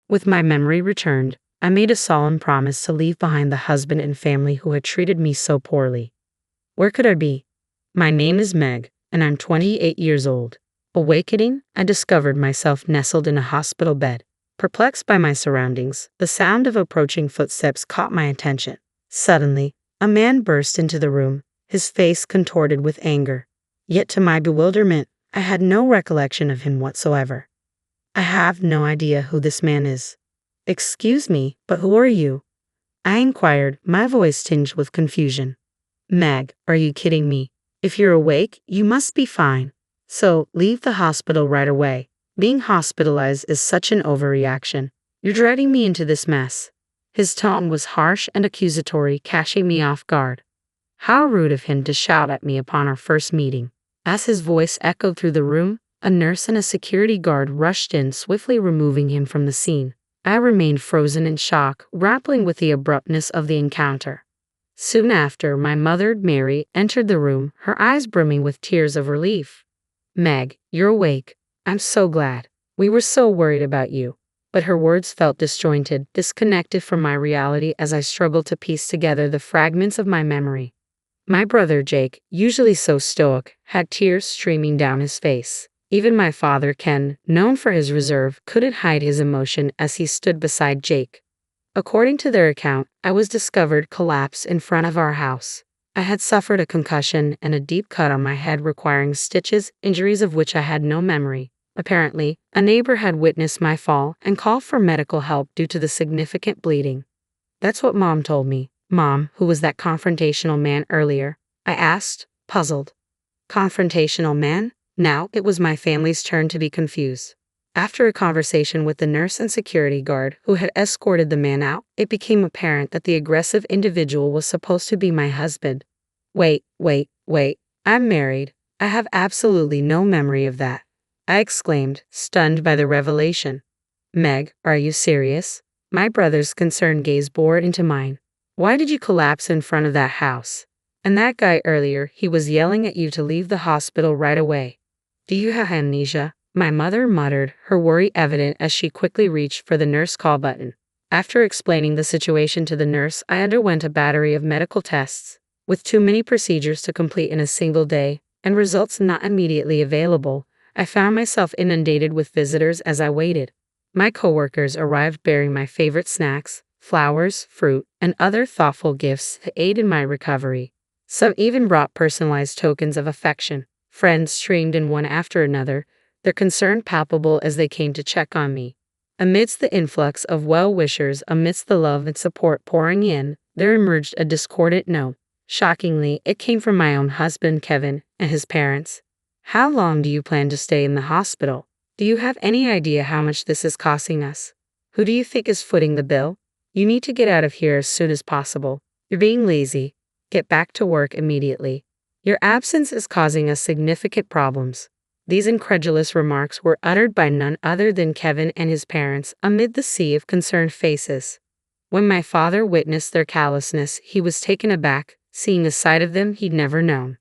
With my memory returned, I made a solemn promise to leave behind the husband and family who had treated me so poorly. Where could I be? My name is Meg, and I'm 28 years old. Awakening, I discovered myself nestled in a hospital bed. Perplexed by my surroundings, the sound of approaching footsteps caught my attention. Suddenly, a man burst into the room, his face contorted with anger. Yet to my bewilderment, I had no recollection of him whatsoever. I have no idea who this man is. Excuse me, but who are you? I inquired, my voice tinged with confusion. Meg, are you kidding me? If you're awake, you must be fine. So, leave the hospital right away. Being hospitalized is such an overreaction. You're dragging me into this mess. His tone was harsh and accusatory, catching me off guard. How rude of him to shout at me upon our first meeting. As his voice echoed through the room, a nurse and a security guard rushed in, swiftly removing him from the scene. I remained frozen in shock, grappling with the abruptness of the encounter. Soon after, my mother, Mary, entered the room, her eyes brimming with tears of relief. Meg, you're awake. I'm so glad. We were so worried about you. But her words felt disjointed, disconnected from my reality as I struggled to piece together the fragments of my memory. My brother Jake, usually so stoic, had tears streaming down his face. Even my father Ken, known for his reserve, couldn't hide his emotion as he stood beside Jake. According to their account, I was discovered collapsed in front of our house. I had suffered a concussion and a deep cut on my head requiring stitches, injuries of which I had no memory. Apparently, a neighbor had witnessed my fall and called for medical help due to the significant bleeding. That's what Mom told me. Mom, who was that confrontational man earlier? I asked, puzzled. Confrontational man? Now it was my family's turn to be confused. After a conversation with the nurse and security guard who had escorted the man out, it became apparent that the aggressive individual was supposed to be my husband. Wait, I'm married. I have absolutely no memory of that. I exclaimed, stunned by the revelation. Meg, are you serious? My brother's concerned gaze bored into mine. Why did you collapse in front of that house? And that guy earlier, he was yelling at you to leave the hospital right away. Do you have amnesia? My mother muttered, her worry evident as she quickly reached for the nurse call button. After explaining the situation to the nurse, I underwent a battery of medical tests. With too many procedures to complete in a single day, and results not immediately available, I found myself inundated with visitors as I waited. My coworkers arrived bearing my favorite snacks, flowers, fruit, and other thoughtful gifts to aid in my recovery. Some even brought personalized tokens of affection. Friends streamed in one after another, their concern palpable as they came to check on me. Amidst the influx of well-wishers, amidst the love and support pouring in, there emerged a discordant note. Shockingly, it came from my own husband, Kevin, and his parents. How long do you plan to stay in the hospital? Do you have any idea how much this is costing us? Who do you think is footing the bill? You need to get out of here as soon as possible. You're being lazy. Get back to work immediately. Your absence is causing us significant problems. These incredulous remarks were uttered by none other than Kevin and his parents amid the sea of concerned faces. When my father witnessed their callousness, he was taken aback, seeing a side of them he'd never known.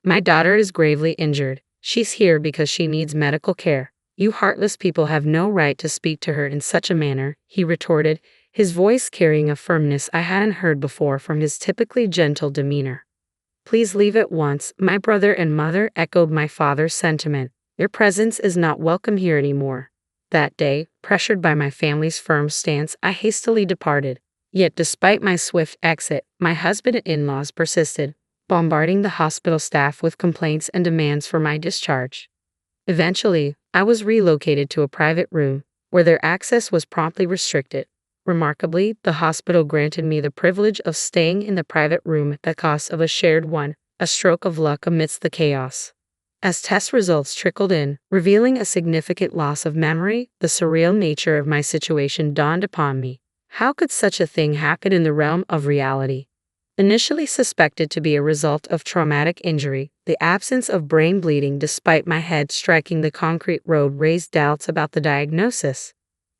My daughter is gravely injured. She's here because she needs medical care. You heartless people have no right to speak to her in such a manner, he retorted, his voice carrying a firmness I hadn't heard before from his typically gentle demeanor. Please leave at once, my brother and mother echoed my father's sentiment. Your presence is not welcome here anymore. That day, pressured by my family's firm stance, I hastily departed. Yet despite my swift exit, my husband and in-laws persisted, bombarding the hospital staff with complaints and demands for my discharge. Eventually, I was relocated to a private room, where their access was promptly restricted. Remarkably, the hospital granted me the privilege of staying in the private room at the cost of a shared one, a stroke of luck amidst the chaos. As test results trickled in, revealing a significant loss of memory, the surreal nature of my situation dawned upon me. How could such a thing happen in the realm of reality? Initially suspected to be a result of traumatic injury, the absence of brain bleeding despite my head striking the concrete road raised doubts about the diagnosis.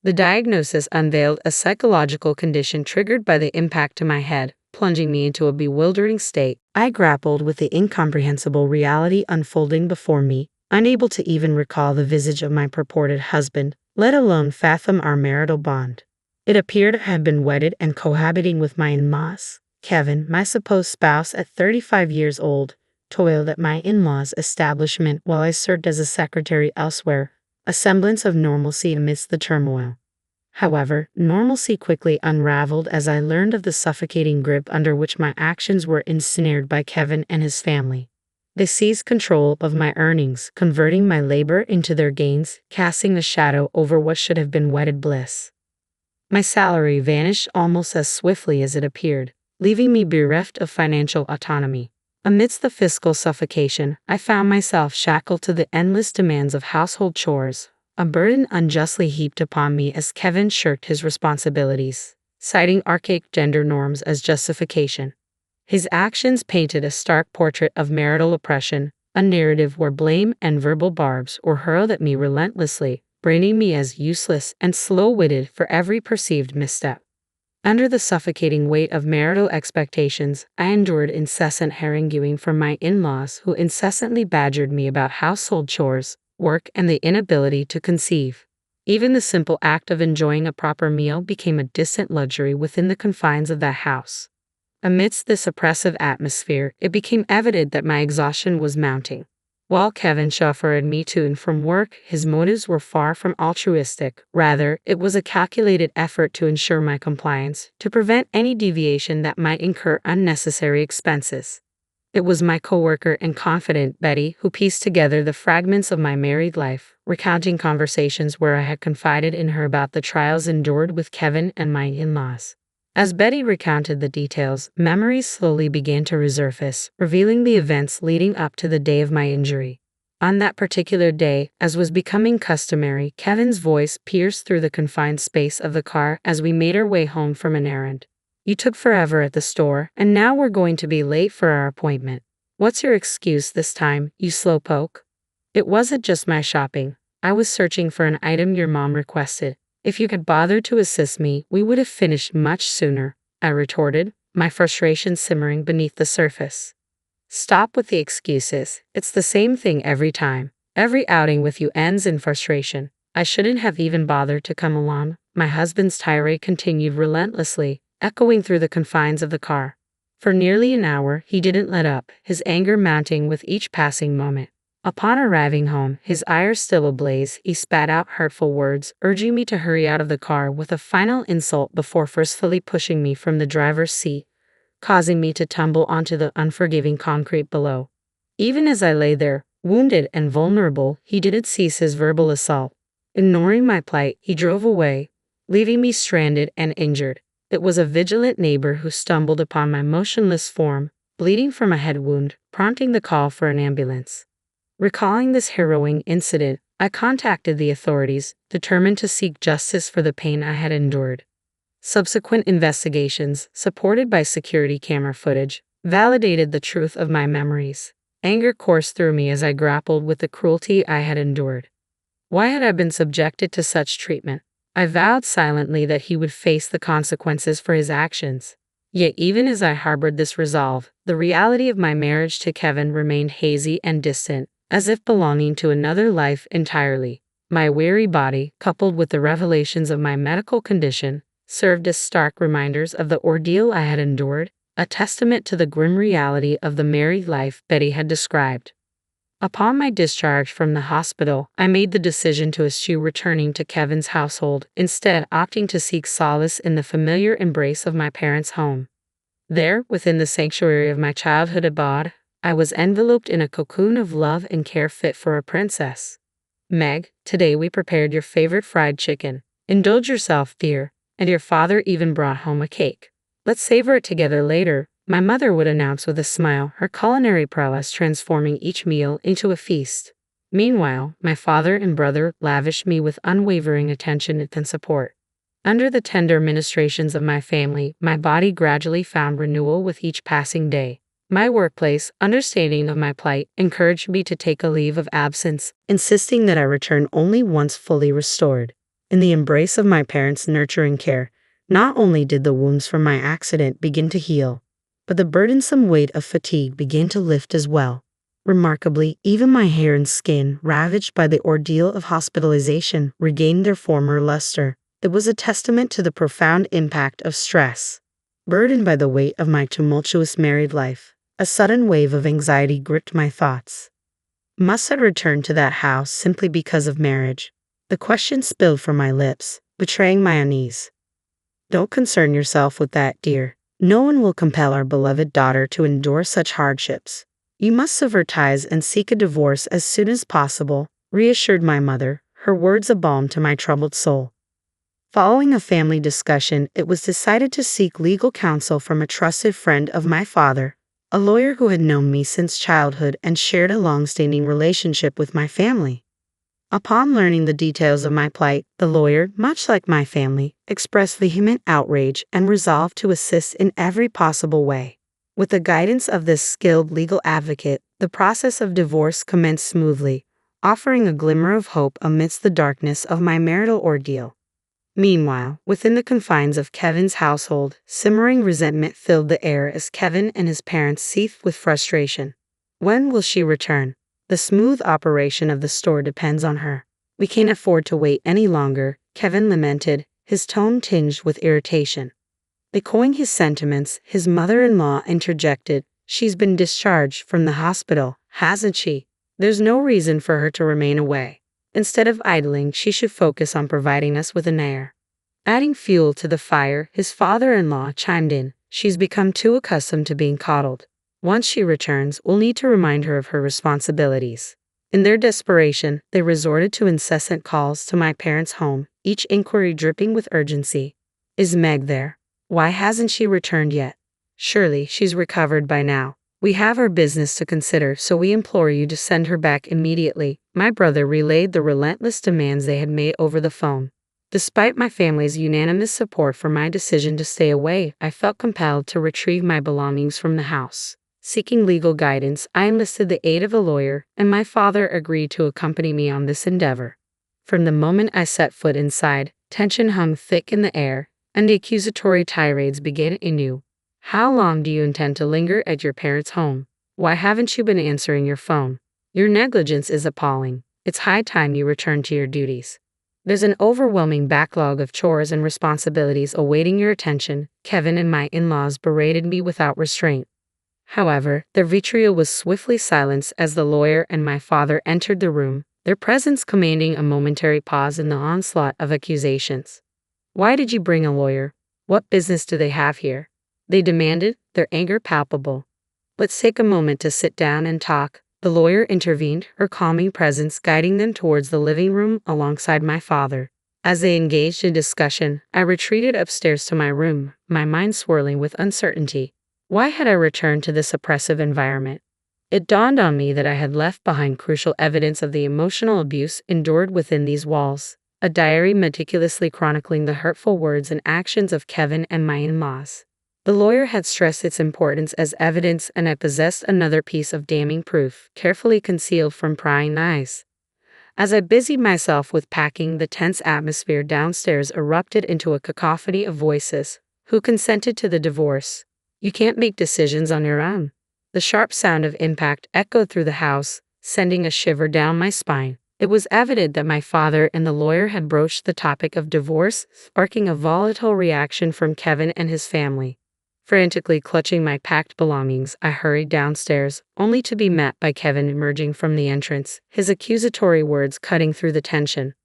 The diagnosis unveiled a psychological condition triggered by the impact to my head, plunging me into a bewildering state. I grappled with the incomprehensible reality unfolding before me, unable to even recall the visage of my purported husband, let alone fathom our marital bond. It appeared I had been wedded and cohabiting with my in-laws. Kevin, my supposed spouse at 35 years old, toiled at my in-laws' establishment while I served as a secretary elsewhere, a semblance of normalcy amidst the turmoil. However, normalcy quickly unraveled as I learned of the suffocating grip under which my actions were ensnared by Kevin and his family. They seized control of my earnings, converting my labor into their gains, casting a shadow over what should have been wedded bliss. My salary vanished almost as swiftly as it appeared, leaving me bereft of financial autonomy. Amidst the fiscal suffocation, I found myself shackled to the endless demands of household chores, a burden unjustly heaped upon me as Kevin shirked his responsibilities, citing archaic gender norms as justification. His actions painted a stark portrait of marital oppression, a narrative where blame and verbal barbs were hurled at me relentlessly, branding me as useless and slow-witted for every perceived misstep. Under the suffocating weight of marital expectations, I endured incessant haranguing from my in-laws who incessantly badgered me about household chores, work, and the inability to conceive. Even the simple act of enjoying a proper meal became a distant luxury within the confines of that house. Amidst this oppressive atmosphere, it became evident that my exhaustion was mounting. While Kevin chauffeured me to and from work, his motives were far from altruistic. Rather, it was a calculated effort to ensure my compliance, to prevent any deviation that might incur unnecessary expenses. It was my coworker and confidant, Betty, who pieced together the fragments of my married life, recounting conversations where I had confided in her about the trials endured with Kevin and my in-laws. As Betty recounted the details, memories slowly began to resurface, revealing the events leading up to the day of my injury. On that particular day, as was becoming customary, Kevin's voice pierced through the confined space of the car as we made our way home from an errand. "You took forever at the store, and now we're going to be late for our appointment. What's your excuse this time, you slowpoke?" "It wasn't just my shopping. I was searching for an item your mom requested. If you had bothered to assist me, we would have finished much sooner," I retorted, my frustration simmering beneath the surface. "Stop with the excuses. It's the same thing every time. Every outing with you ends in frustration. I shouldn't have even bothered to come along." My husband's tirade continued relentlessly, echoing through the confines of the car. For nearly an hour, he didn't let up, his anger mounting with each passing moment. Upon arriving home, his ire still ablaze, he spat out hurtful words, urging me to hurry out of the car with a final insult before forcefully pushing me from the driver's seat, causing me to tumble onto the unforgiving concrete below. Even as I lay there, wounded and vulnerable, he didn't cease his verbal assault. Ignoring my plight, he drove away, leaving me stranded and injured. It was a vigilant neighbor who stumbled upon my motionless form, bleeding from a head wound, prompting the call for an ambulance. Recalling this harrowing incident, I contacted the authorities, determined to seek justice for the pain I had endured. Subsequent investigations, supported by security camera footage, validated the truth of my memories. Anger coursed through me as I grappled with the cruelty I had endured. Why had I been subjected to such treatment? I vowed silently that he would face the consequences for his actions. Yet even as I harbored this resolve, the reality of my marriage to Kevin remained hazy and distant, as if belonging to another life entirely. My weary body, coupled with the revelations of my medical condition, served as stark reminders of the ordeal I had endured, a testament to the grim reality of the married life Betty had described. Upon my discharge from the hospital, I made the decision to eschew returning to Kevin's household, instead opting to seek solace in the familiar embrace of my parents' home. There, within the sanctuary of my childhood abode, I was enveloped in a cocoon of love and care fit for a princess. "Meg, today we prepared your favorite fried chicken. Indulge yourself, dear, and your father even brought home a cake. Let's savor it together later," my mother would announce with a smile, her culinary prowess transforming each meal into a feast. Meanwhile, my father and brother lavished me with unwavering attention and support. Under the tender ministrations of my family, my body gradually found renewal with each passing day. My workplace, understanding of my plight, encouraged me to take a leave of absence, insisting that I return only once fully restored. In the embrace of my parents' nurturing care, not only did the wounds from my accident begin to heal, but the burdensome weight of fatigue began to lift as well. Remarkably, even my hair and skin, ravaged by the ordeal of hospitalization, regained their former luster. It was a testament to the profound impact of stress. Burdened by the weight of my tumultuous married life, a sudden wave of anxiety gripped my thoughts. Must I return to that house simply because of marriage? The question spilled from my lips, betraying my unease. Don't concern yourself with that, dear. No one will compel our beloved daughter to endure such hardships. You must sever ties and seek a divorce as soon as possible, reassured my mother, her words a balm to my troubled soul. Following a family discussion, it was decided to seek legal counsel from a trusted friend of my father, a lawyer who had known me since childhood and shared a long-standing relationship with my family. Upon learning the details of my plight, the lawyer, much like my family, expressed vehement outrage and resolved to assist in every possible way. With the guidance of this skilled legal advocate, the process of divorce commenced smoothly, offering a glimmer of hope amidst the darkness of my marital ordeal. Meanwhile, within the confines of Kevin's household, simmering resentment filled the air as Kevin and his parents seethed with frustration. When will she return? The smooth operation of the store depends on her. We can't afford to wait any longer, Kevin lamented, his tone tinged with irritation. Echoing his sentiments, his mother-in-law interjected, "She's been discharged from the hospital, hasn't she? There's no reason for her to remain away. Instead of idling, she should focus on providing us with an heir." Adding fuel to the fire, his father-in-law chimed in, "She's become too accustomed to being coddled. Once she returns, we'll need to remind her of her responsibilities." In their desperation, they resorted to incessant calls to my parents' home, each inquiry dripping with urgency. "Is Meg there? Why hasn't she returned yet? Surely she's recovered by now. We have our business to consider, so we implore you to send her back immediately." My brother relayed the relentless demands they had made over the phone. Despite my family's unanimous support for my decision to stay away, I felt compelled to retrieve my belongings from the house. Seeking legal guidance, I enlisted the aid of a lawyer, and my father agreed to accompany me on this endeavor. From the moment I set foot inside, tension hung thick in the air, and the accusatory tirades began anew. "How long do you intend to linger at your parents' home? Why haven't you been answering your phone? Your negligence is appalling. It's high time you return to your duties. There's an overwhelming backlog of chores and responsibilities awaiting your attention." Kevin and my in-laws berated me without restraint. However, their vitriol was swiftly silenced as the lawyer and my father entered the room, their presence commanding a momentary pause in the onslaught of accusations. "Why did you bring a lawyer? What business do they have here?" they demanded, their anger palpable. "Let's take a moment to sit down and talk," the lawyer intervened, her calming presence guiding them towards the living room alongside my father. As they engaged in discussion, I retreated upstairs to my room, my mind swirling with uncertainty. Why had I returned to this oppressive environment? It dawned on me that I had left behind crucial evidence of the emotional abuse endured within these walls, a diary meticulously chronicling the hurtful words and actions of Kevin and my in-laws. The lawyer had stressed its importance as evidence, and I possessed another piece of damning proof, carefully concealed from prying eyes. As I busied myself with packing, the tense atmosphere downstairs erupted into a cacophony of voices. "Who consented to the divorce? You can't make decisions on your own." The sharp sound of impact echoed through the house, sending a shiver down my spine. It was evident that my father and the lawyer had broached the topic of divorce, sparking a volatile reaction from Kevin and his family. Frantically clutching my packed belongings, I hurried downstairs, only to be met by Kevin emerging from the entrance, his accusatory words cutting through the tension.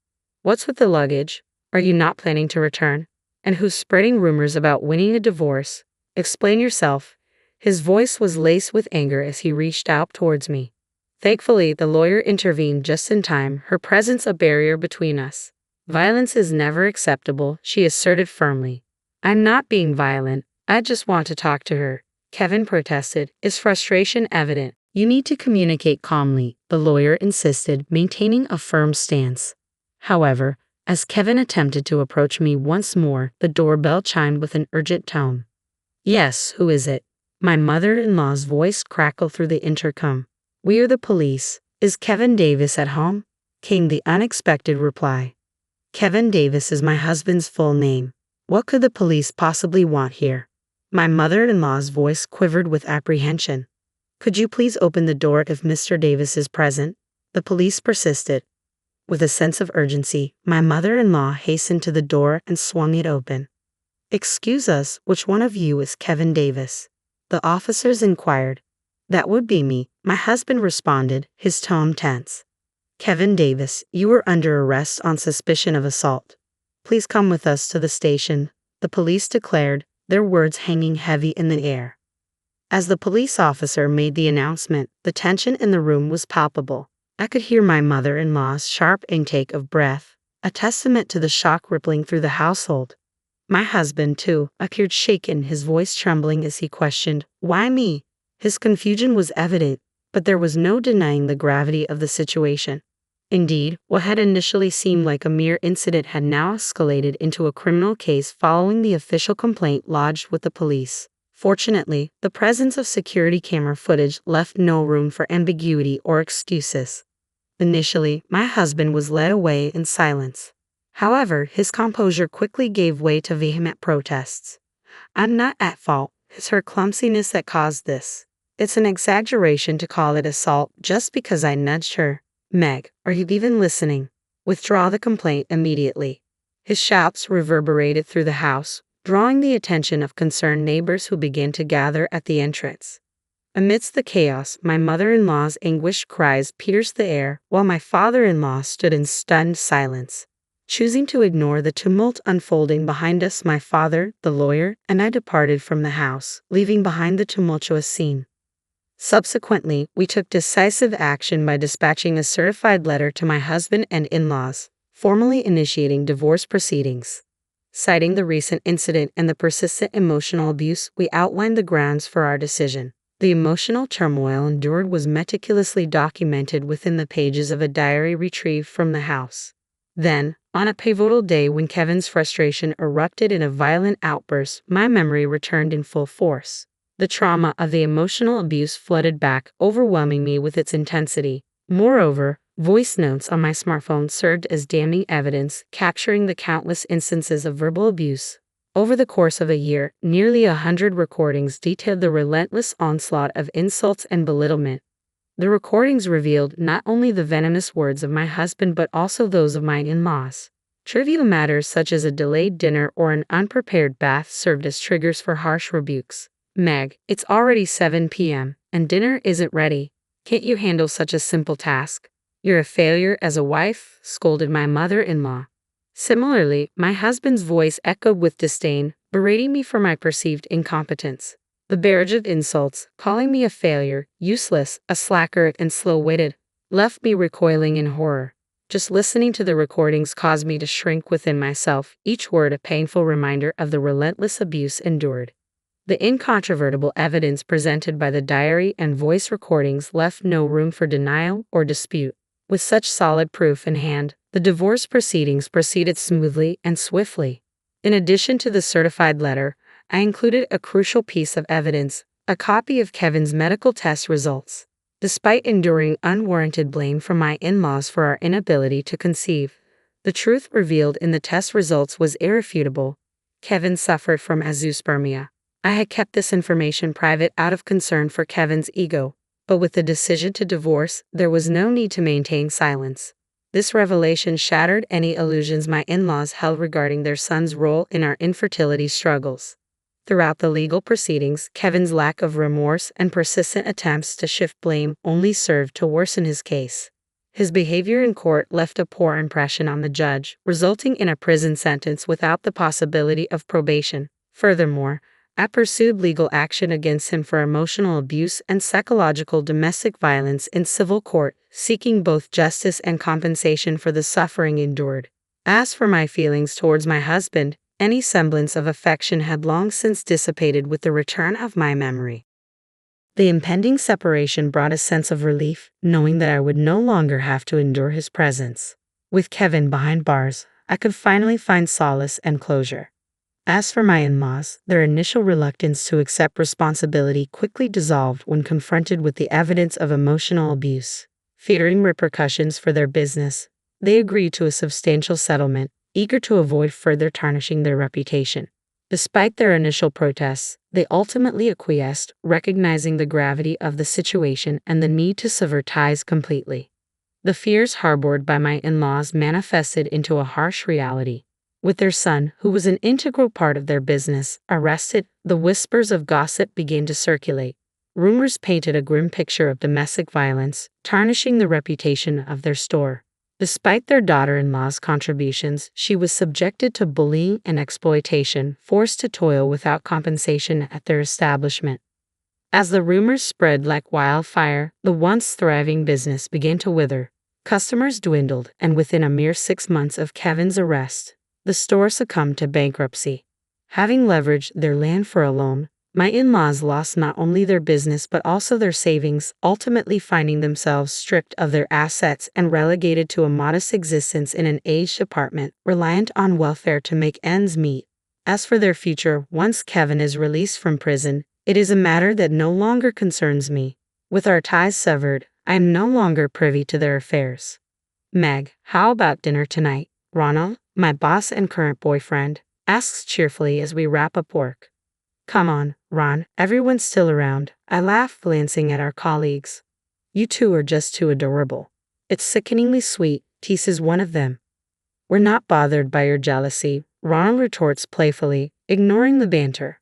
"What's with the luggage? Are you not planning to return? And who's spreading rumors about winning a divorce? Explain yourself." His voice was laced with anger as he reached out towards me. Thankfully, the lawyer intervened just in time, her presence a barrier between us. "Violence is never acceptable," she asserted firmly. "I'm not being violent. I just want to talk to her," Kevin protested, his frustration evident. "You need to communicate calmly," the lawyer insisted, maintaining a firm stance. However, as Kevin attempted to approach me once more, the doorbell chimed with an urgent tone. "Yes, who is it?" My mother-in-law's voice crackled through the intercom. "We are the police. Is Kevin Davis at home?" came the unexpected reply. "Kevin Davis is my husband's full name. What could the police possibly want here?" My mother-in-law's voice quivered with apprehension. Could you please open the door if Mr. Davis is present? The police persisted. With a sense of urgency, my mother-in-law hastened to the door and swung it open. Excuse us, which one of you is Kevin Davis? The officers inquired. That would be me, my husband responded, his tone tense. Kevin Davis, you were under arrest on suspicion of assault. Please come with us to the station, the police declared, their words hanging heavy in the air. As the police officer made the announcement, the tension in the room was palpable. I could hear my mother-in-law's sharp intake of breath, a testament to the shock rippling through the household. My husband, too, appeared shaken, his voice trembling as he questioned, "Why me?" His confusion was evident, but there was no denying the gravity of the situation. Indeed, what had initially seemed like a mere incident had now escalated into a criminal case following the official complaint lodged with the police. Fortunately, the presence of security camera footage left no room for ambiguity or excuses. Initially, my husband was led away in silence. However, his composure quickly gave way to vehement protests. "I'm not at fault. It's her clumsiness that caused this. It's an exaggeration to call it assault just because I nudged her. Meg, are you even listening? Withdraw the complaint immediately." His shouts reverberated through the house, drawing the attention of concerned neighbors who began to gather at the entrance. Amidst the chaos, my mother-in-law's anguished cries pierced the air, while my father-in-law stood in stunned silence. Choosing to ignore the tumult unfolding behind us, my father, the lawyer, and I departed from the house, leaving behind the tumultuous scene. Subsequently, we took decisive action by dispatching a certified letter to my husband and in-laws, formally initiating divorce proceedings. Citing the recent incident and the persistent emotional abuse, we outlined the grounds for our decision. The emotional turmoil endured was meticulously documented within the pages of a diary retrieved from the house. Then, on a pivotal day when Kevin's frustration erupted in a violent outburst, my memory returned in full force. The trauma of the emotional abuse flooded back, overwhelming me with its intensity. Moreover, voice notes on my smartphone served as damning evidence, capturing the countless instances of verbal abuse. Over the course of a year, nearly 100 recordings detailed the relentless onslaught of insults and belittlement. The recordings revealed not only the venomous words of my husband but also those of my in-laws. Trivial matters such as a delayed dinner or an unprepared bath served as triggers for harsh rebukes. "Meg, it's already 7 p.m., and dinner isn't ready. Can't you handle such a simple task? You're a failure as a wife," scolded my mother-in-law. Similarly, my husband's voice echoed with disdain, berating me for my perceived incompetence. The barrage of insults, calling me a failure, useless, a slacker, and slow-witted, left me recoiling in horror. Just listening to the recordings caused me to shrink within myself, each word a painful reminder of the relentless abuse endured. The incontrovertible evidence presented by the diary and voice recordings left no room for denial or dispute. With such solid proof in hand, the divorce proceedings proceeded smoothly and swiftly. In addition to the certified letter, I included a crucial piece of evidence, a copy of Kevin's medical test results. Despite enduring unwarranted blame from my in-laws for our inability to conceive, the truth revealed in the test results was irrefutable. Kevin suffered from azoospermia. I had kept this information private out of concern for Kevin's ego, but with the decision to divorce, there was no need to maintain silence. This revelation shattered any illusions my in-laws held regarding their son's role in our infertility struggles. Throughout the legal proceedings, Kevin's lack of remorse and persistent attempts to shift blame only served to worsen his case. His behavior in court left a poor impression on the judge, resulting in a prison sentence without the possibility of probation. Furthermore, I pursued legal action against him for emotional abuse and psychological domestic violence in civil court, seeking both justice and compensation for the suffering endured. As for my feelings towards my husband, any semblance of affection had long since dissipated with the return of my memory. The impending separation brought a sense of relief, knowing that I would no longer have to endure his presence. With Kevin behind bars, I could finally find solace and closure. As for my in-laws, their initial reluctance to accept responsibility quickly dissolved when confronted with the evidence of emotional abuse. Fearing repercussions for their business, they agreed to a substantial settlement, eager to avoid further tarnishing their reputation. Despite their initial protests, they ultimately acquiesced, recognizing the gravity of the situation and the need to sever ties completely. The fears harbored by my in-laws manifested into a harsh reality. With their son, who was an integral part of their business, arrested, the whispers of gossip began to circulate. Rumors painted a grim picture of domestic violence, tarnishing the reputation of their store. Despite their daughter-in-law's contributions, she was subjected to bullying and exploitation, forced to toil without compensation at their establishment. As the rumors spread like wildfire, the once thriving business began to wither. Customers dwindled, and within a mere 6 months of Kevin's arrest, the store succumbed to bankruptcy. Having leveraged their land for a loan, my in-laws lost not only their business but also their savings, ultimately finding themselves stripped of their assets and relegated to a modest existence in an aged apartment, reliant on welfare to make ends meet. As for their future, once Kevin is released from prison, it is a matter that no longer concerns me. With our ties severed, I am no longer privy to their affairs. Meg, how about dinner tonight? Ronald, my boss and current boyfriend, asks cheerfully as we wrap up work. Come on, Ron, everyone's still around. I laugh, glancing at our colleagues. You two are just too adorable. It's sickeningly sweet, teases one of them. We're not bothered by your jealousy, Ronald retorts playfully, ignoring the banter.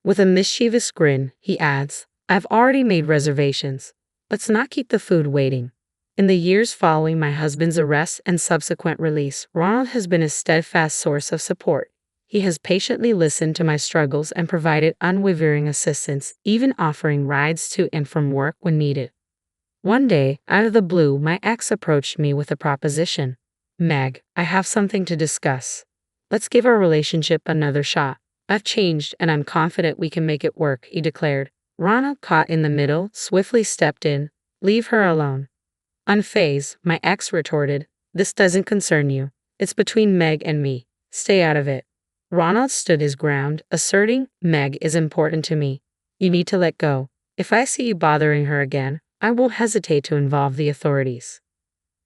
With a mischievous grin, he adds, I've already made reservations. Let's not keep the food waiting. In the years following my husband's arrest and subsequent release, Ronald has been a steadfast source of support. He has patiently listened to my struggles and provided unwavering assistance, even offering rides to and from work when needed. One day, out of the blue, my ex approached me with a proposition. Meg, I have something to discuss. Let's give our relationship another shot. I've changed and I'm confident we can make it work, he declared. Ronald, caught in the middle, swiftly stepped in. Leave her alone. Unfazed, my ex retorted, this doesn't concern you. It's between Meg and me. Stay out of it. Ronald stood his ground, asserting, Meg is important to me. You need to let go. If I see you bothering her again, I won't hesitate to involve the authorities.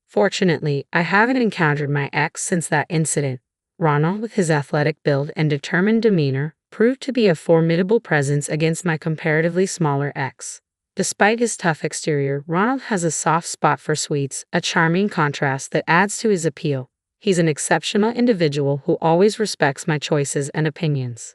Fortunately, I haven't encountered my ex since that incident. Ronald, with his athletic build and determined demeanor, proved to be a formidable presence against my comparatively smaller ex. Despite his tough exterior, Ronald has a soft spot for sweets, a charming contrast that adds to his appeal. He's an exceptional individual who always respects my choices and opinions.